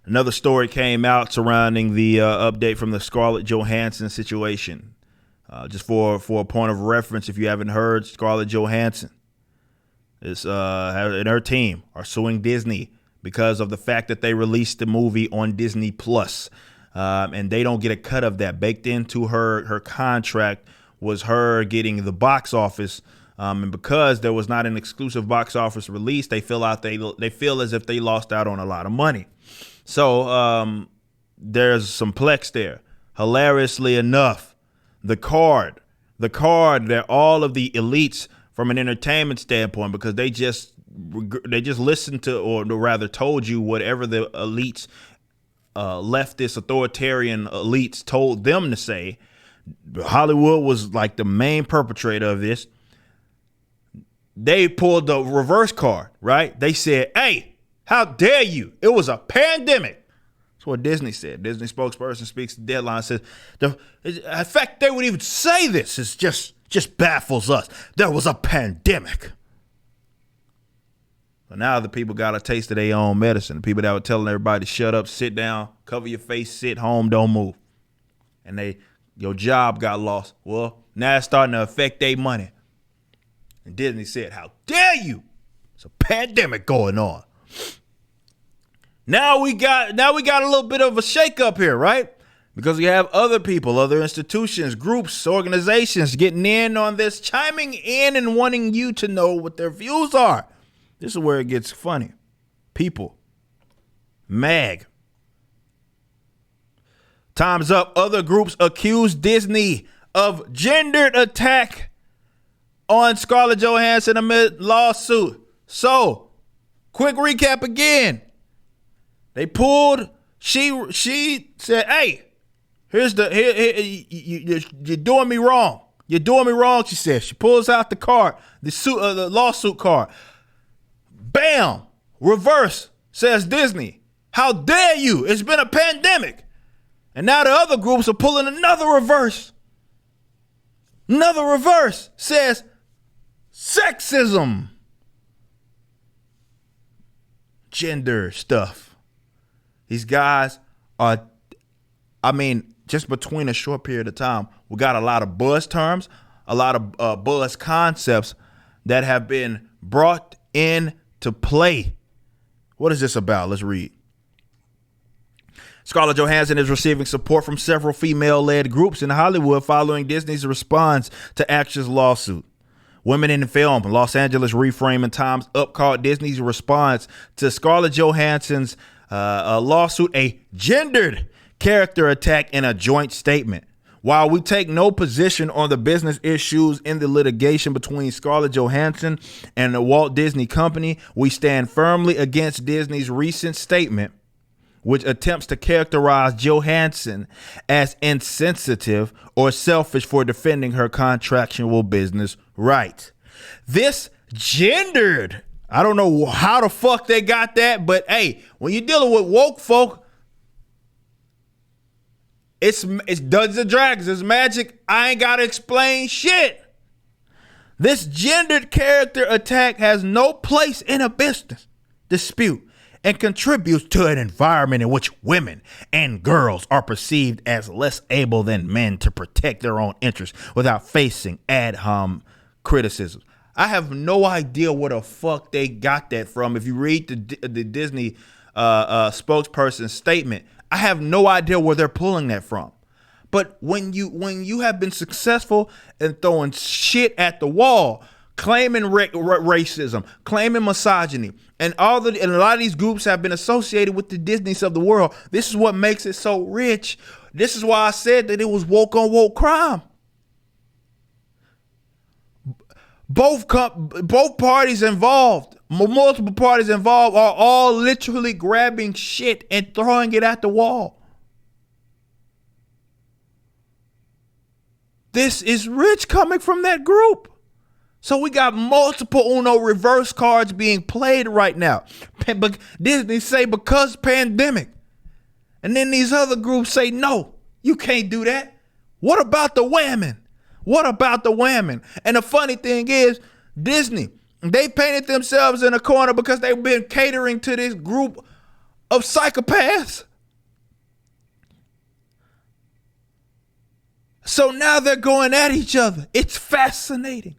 Another story came out surrounding the update from the Scarlett Johansson situation. Just for a point of reference, if you haven't heard, Scarlett Johansson and her team are suing Disney because of the fact that they released the movie on Disney Plus, and they don't get a cut of that. Baked into her contract was her getting the box office, and because there was not an exclusive box office release, they feel as if they lost out on a lot of money. So there's some plex there. Hilariously enough, the card that all of the elites from an entertainment standpoint, because they just listened to, or rather told you whatever the elites, leftist authoritarian elites told them to say. Hollywood was like the main perpetrator of this. They pulled the reverse card, right? They said, hey, how dare you? It was a pandemic. That's what Disney said. Disney spokesperson speaks to Deadline, says, the fact they would even say this is just baffles us. There was a pandemic. But now the people got a taste of their own medicine. The people that were telling everybody to shut up, sit down, cover your face, sit home, don't move. And your job got lost. Well, now it's starting to affect their money. And Disney said, how dare you? It's a pandemic going on. Now we got a little bit of a shakeup here, right? Because we have other people, other institutions, groups, organizations getting in on this, chiming in and wanting you to know what their views are. This is where it gets funny. People. MAG. Time's up. Other groups accuse Disney of gendered attack on Scarlett Johansson amid lawsuit. So, quick recap again. They pulled, she said, hey, you're doing me wrong. You're doing me wrong, she said. She pulls out the card, the lawsuit card. Bam! Reverse, says Disney. How dare you? It's been a pandemic. And now the other groups are pulling another reverse. Another reverse says sexism. Gender stuff. These guys are, just between a short period of time, we got a lot of buzz terms, a lot of buzz concepts that have been brought into play. What is this about? Let's read. Scarlett Johansson is receiving support from several female-led groups in Hollywood following Disney's response to actress' lawsuit. Women in Film, Los Angeles Reframe, and Time's Up called Disney's response to Scarlett Johansson's lawsuit a gendered character attack in a joint statement. While we take no position on the business issues in the litigation between Scarlett Johansson and the Walt Disney Company, we stand firmly against Disney's recent statement, which attempts to characterize Johansson as insensitive or selfish for defending her contractual business rights. This gendered, I don't know how the fuck they got that, but hey, when you're dealing with woke folk, it's Dungeons and Dragons, it's magic. I ain't gotta explain shit. This gendered character attack has no place in a business dispute and contributes to an environment in which women and girls are perceived as less able than men to protect their own interests without facing ad hom criticism. I have no idea where the fuck they got that from. If you read the Disney spokesperson's statement, I have no idea where they're pulling that from. But when you have been successful in throwing shit at the wall, claiming racism, claiming misogyny, and a lot of these groups have been associated with the Disneys of the world. This is what makes it so rich. This is why I said that it was woke on woke crime. Both parties involved, multiple parties involved, are all literally grabbing shit and throwing it at the wall. This is rich coming from that group. So we got multiple Uno reverse cards being played right now. Disney say because pandemic. And then these other groups say, no, you can't do that. What about the women? What about the women? And the funny thing is, Disney, they painted themselves in a corner because they've been catering to this group of psychopaths. So now they're going at each other. It's fascinating.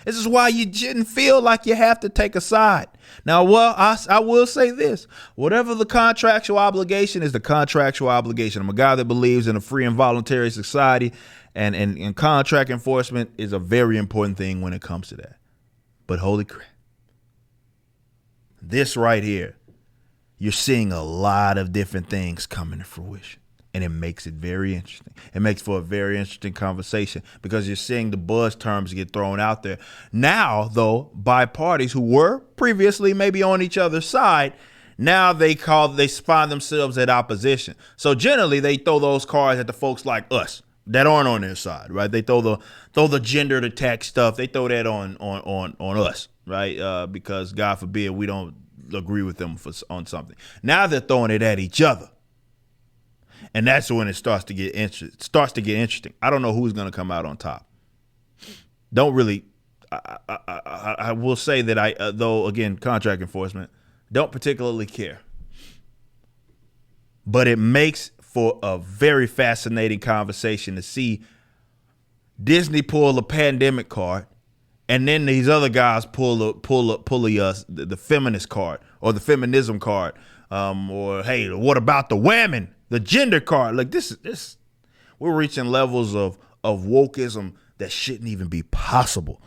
This is why you shouldn't feel like you have to take a side. Now, well, I will say this. Whatever the contractual obligation is, the contractual obligation. I'm a guy that believes in a free and voluntary society, and contract enforcement is a very important thing when it comes to that. But holy crap. This right here, you're seeing a lot of different things coming to fruition. And it makes it very interesting. It makes for a very interesting conversation because you're seeing the buzz terms get thrown out there. Now, though, by parties who were previously maybe on each other's side, now they find themselves at opposition. So generally, they throw those cards at the folks like us that aren't on their side, right? They throw the gendered attack stuff. They throw that on us, right? Because God forbid we don't agree with them on something. Now they're throwing it at each other. And that's when it starts to get interesting. I don't know who's going to come out on top. Don't really. I will say that though, again, contract enforcement, don't particularly care. But it makes for a very fascinating conversation to see Disney pull a pandemic card, and then these other guys pull the feminist card or the feminism card, or hey, what about the women? The gender card. Like this, we're reaching levels of wokeism that shouldn't even be possible.